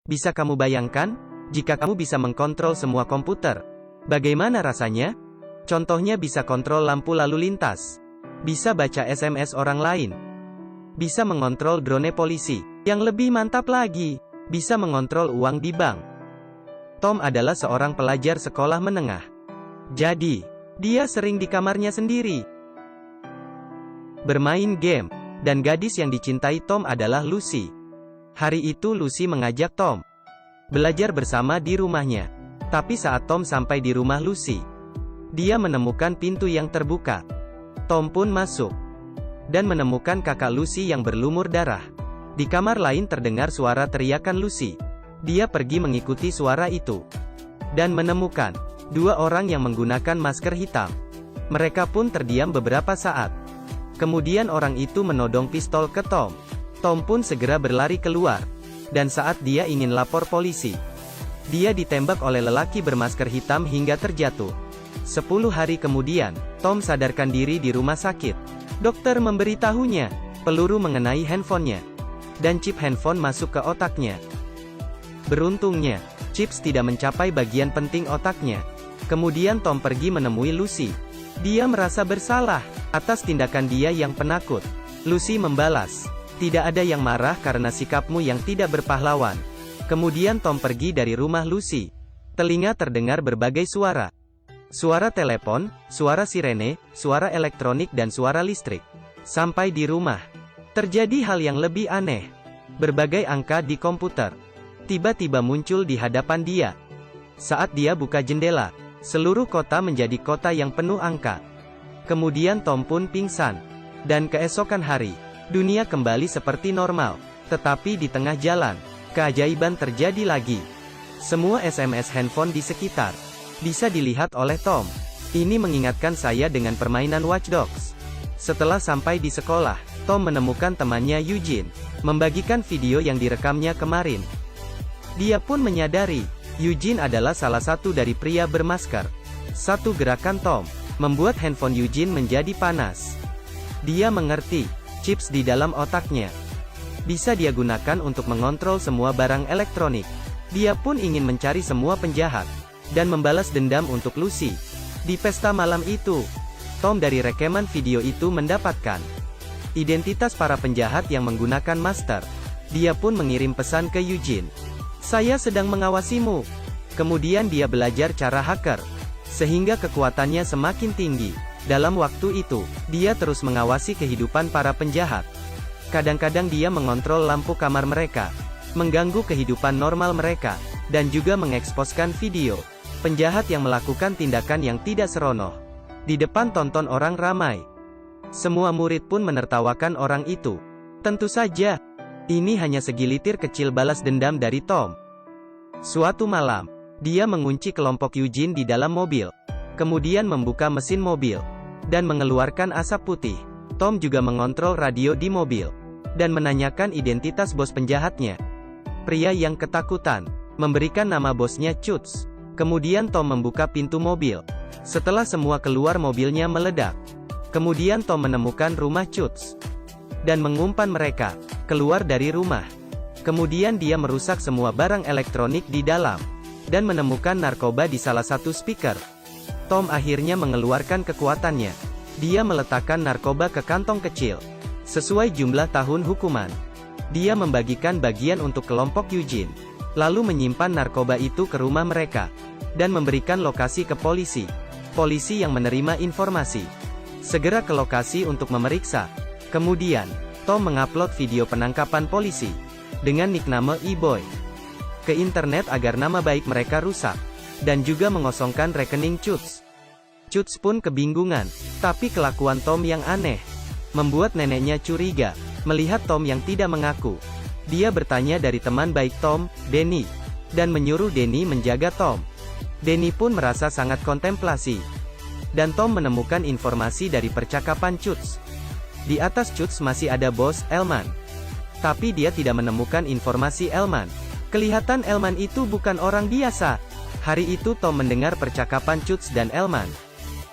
Bisa kamu bayangkan? Jika kamu bisa mengkontrol semua komputer, bagaimana rasanya? Contohnya bisa kontrol lampu lalu lintas, bisa baca SMS orang lain, bisa mengontrol drone polisi. Yang lebih mantap lagi, bisa mengontrol uang di bank. Tom adalah seorang pelajar sekolah menengah. Jadi, dia sering di kamarnya sendiri, bermain game, dan gadis yang dicintai Tom adalah Lucy. Hari itu Lucy mengajak Tom belajar bersama di rumahnya. Tapi saat Tom sampai di rumah Lucy, dia menemukan pintu yang terbuka. Tom pun masuk, dan menemukan kakak Lucy yang berlumur darah. Di kamar lain terdengar suara teriakan Lucy. Dia pergi mengikuti suara itu, dan menemukan dua orang yang menggunakan masker hitam. Mereka pun terdiam beberapa saat. Kemudian orang itu menodong pistol ke Tom. Tom pun segera berlari keluar, dan saat dia ingin lapor polisi, dia ditembak oleh lelaki bermasker hitam hingga terjatuh. 10 hari kemudian, Tom sadarkan diri di rumah sakit. Dokter memberitahunya, peluru mengenai handphonenya, dan chip handphone masuk ke otaknya. Beruntungnya, chips tidak mencapai bagian penting otaknya. Kemudian Tom pergi menemui Lucy. Dia merasa bersalah atas tindakan dia yang penakut. Lucy membalas, "Tidak ada yang marah karena sikapmu yang tidak berpahlawan." Kemudian Tom pergi dari rumah Lucy. Telinga terdengar berbagai suara. Suara telepon, suara sirene, suara elektronik dan suara listrik. Sampai di rumah, terjadi hal yang lebih aneh. Berbagai angka di komputer tiba-tiba muncul di hadapan dia. Saat dia buka jendela, seluruh kota menjadi kota yang penuh angka. Kemudian Tom pun pingsan. Dan keesokan hari, dunia kembali seperti normal. Tetapi di tengah jalan, keajaiban terjadi lagi. Semua SMS handphone di sekitar bisa dilihat oleh Tom. Ini mengingatkan saya dengan permainan Watch Dogs. Setelah sampai di sekolah, Tom menemukan temannya Eugene, membagikan video yang direkamnya kemarin. Dia pun menyadari, Eugene adalah salah satu dari pria bermasker. Satu gerakan Tom membuat handphone Eugene menjadi panas. Dia mengerti, chips di dalam otaknya bisa dia gunakan untuk mengontrol semua barang elektronik. Dia pun ingin mencari semua penjahat, dan membalas dendam untuk Lucy. Di pesta malam itu, Tom dari rekaman video itu mendapatkan identitas para penjahat yang menggunakan master. Dia pun mengirim pesan ke Eugene, "Saya sedang mengawasimu." Kemudian dia belajar cara hacker, sehingga kekuatannya semakin tinggi. Dalam waktu itu, dia terus mengawasi kehidupan para penjahat. Kadang-kadang dia mengontrol lampu kamar mereka, mengganggu kehidupan normal mereka, dan juga mengeksposkan video penjahat yang melakukan tindakan yang tidak senonoh di depan tonton orang ramai. Semua murid pun menertawakan orang itu. Tentu saja, ini hanya segilitir kecil balas dendam dari Tom. Suatu malam, dia mengunci kelompok Eugene di dalam mobil, kemudian membuka mesin mobil, dan mengeluarkan asap putih. Tom juga mengontrol radio di mobil, dan menanyakan identitas bos penjahatnya. Pria yang ketakutan memberikan nama bosnya Chutz. Kemudian Tom membuka pintu mobil. Setelah semua keluar, mobilnya meledak. Kemudian Tom menemukan rumah Chutz, dan mengumpan mereka keluar dari rumah. Kemudian dia merusak semua barang elektronik di dalam, dan menemukan narkoba di salah satu speaker. Tom akhirnya mengeluarkan kekuatannya. Dia meletakkan narkoba ke kantong kecil, sesuai jumlah tahun hukuman. Dia membagikan bagian untuk kelompok Eugene, lalu menyimpan narkoba itu ke rumah mereka, dan memberikan lokasi ke polisi. Polisi yang menerima informasi segera ke lokasi untuk memeriksa. Kemudian, Tom mengupload video penangkapan polisi dengan nickname E-Boy ke internet agar nama baik mereka rusak, dan juga mengosongkan rekening Chutz. Chutz pun kebingungan, tapi kelakuan Tom yang aneh membuat neneknya curiga melihat Tom yang tidak mengaku. Dia bertanya dari teman baik Tom, Danny, dan menyuruh Danny menjaga Tom. Danny pun merasa sangat kontemplasi, dan Tom menemukan informasi dari percakapan Chutz. Di atas Chutz masih ada bos, Elman. Tapi dia tidak menemukan informasi Elman. Kelihatan Elman itu bukan orang biasa. Hari itu Tom mendengar percakapan Chutz dan Elman.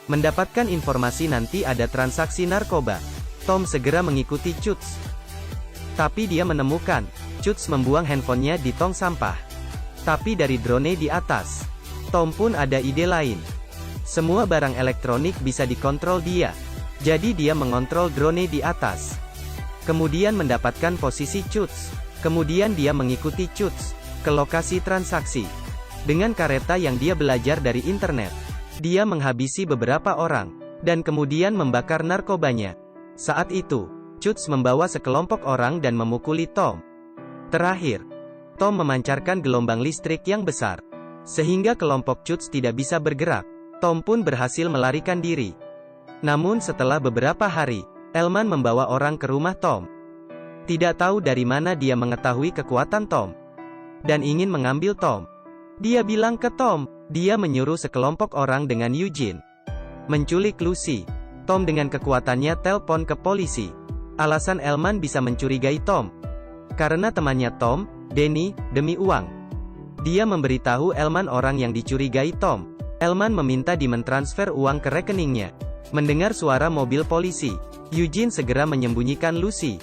Mendapatkan informasi nanti ada transaksi narkoba. Tom segera mengikuti Chutz. Tapi dia menemukan, Chutz membuang handphonenya di tong sampah. Tapi dari drone di atas, Tom pun ada ide lain. Semua barang elektronik bisa dikontrol dia. Jadi dia mengontrol drone di atas. Kemudian mendapatkan posisi Chutz. Kemudian dia mengikuti Chutz ke lokasi transaksi. Dengan kereta yang dia belajar dari internet, dia menghabisi beberapa orang, dan kemudian membakar narkobanya. Saat itu, Chutz membawa sekelompok orang dan memukuli Tom. Terakhir, Tom memancarkan gelombang listrik yang besar, sehingga kelompok Chutz tidak bisa bergerak. Tom pun berhasil melarikan diri. Namun setelah beberapa hari, Elman membawa orang ke rumah Tom. Tidak tahu dari mana dia mengetahui kekuatan Tom, dan ingin mengambil Tom. Dia bilang ke Tom, dia menyuruh sekelompok orang dengan Eugene menculik Lucy. Tom dengan kekuatannya telepon ke polisi. Alasan Elman bisa mencurigai Tom, karena temannya Tom, Danny, demi uang. Dia memberitahu Elman orang yang dicurigai Tom. Elman meminta di mentransfer uang ke rekeningnya. Mendengar suara mobil polisi, Eugene segera menyembunyikan Lucy.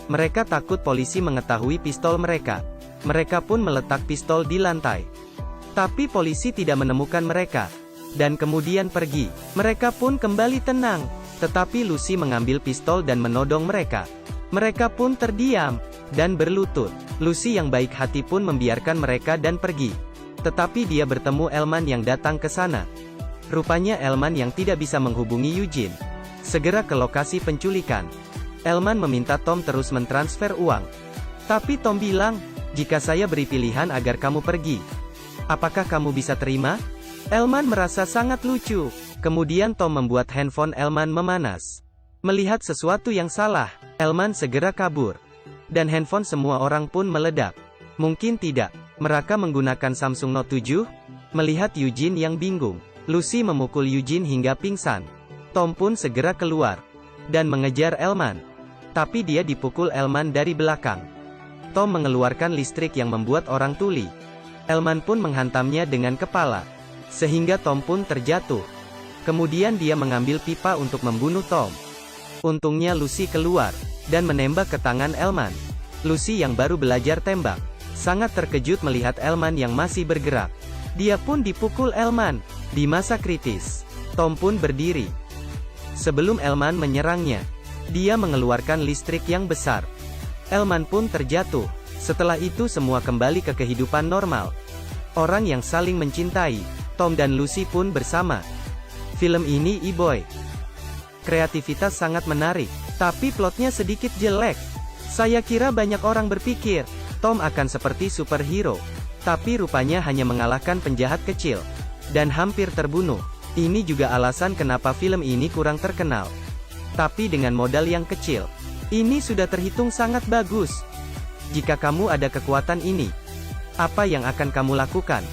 Mereka takut polisi mengetahui pistol mereka. Mereka pun meletak pistol di lantai. Tapi polisi tidak menemukan mereka, dan kemudian pergi. Mereka pun kembali tenang. Tetapi Lucy mengambil pistol dan menodong mereka. Mereka pun terdiam dan berlutut. Lucy yang baik hati pun membiarkan mereka dan pergi. Tetapi dia bertemu Elman yang datang ke sana. Rupanya Elman yang tidak bisa menghubungi Eugene. Segera ke lokasi penculikan. Elman meminta Tom terus mentransfer uang. Tapi Tom bilang, jika saya beri pilihan agar kamu pergi, apakah kamu bisa terima? Elman merasa sangat lucu. Kemudian Tom membuat handphone Elman memanas. Melihat sesuatu yang salah, Elman segera kabur. Dan handphone semua orang pun meledak. Mungkin tidak. Mereka menggunakan Samsung Note 7? Melihat Eugene yang bingung, Lucy memukul Eugene hingga pingsan. Tom pun segera keluar dan mengejar Elman. Tapi dia dipukul Elman dari belakang. Tom mengeluarkan listrik yang membuat orang tuli. Elman pun menghantamnya dengan kepala, sehingga Tom pun terjatuh. Kemudian dia mengambil pipa untuk membunuh Tom. Untungnya Lucy keluar dan menembak ke tangan Elman. Lucy yang baru belajar tembak sangat terkejut melihat Elman yang masih bergerak. Dia pun dipukul Elman. Di masa kritis, Tom pun berdiri. Sebelum Elman menyerangnya, dia mengeluarkan listrik yang besar. Elman pun terjatuh. Setelah itu semua kembali ke kehidupan normal. Orang yang saling mencintai, Tom dan Lucy pun bersama. Film ini E-Boy. Kreativitas sangat menarik, tapi plotnya sedikit jelek. Saya kira banyak orang berpikir, Tom akan seperti superhero. Tapi rupanya hanya mengalahkan penjahat kecil, dan hampir terbunuh. Ini juga alasan kenapa film ini kurang terkenal. Tapi dengan modal yang kecil, ini sudah terhitung sangat bagus. Jika kamu ada kekuatan ini, apa yang akan kamu lakukan?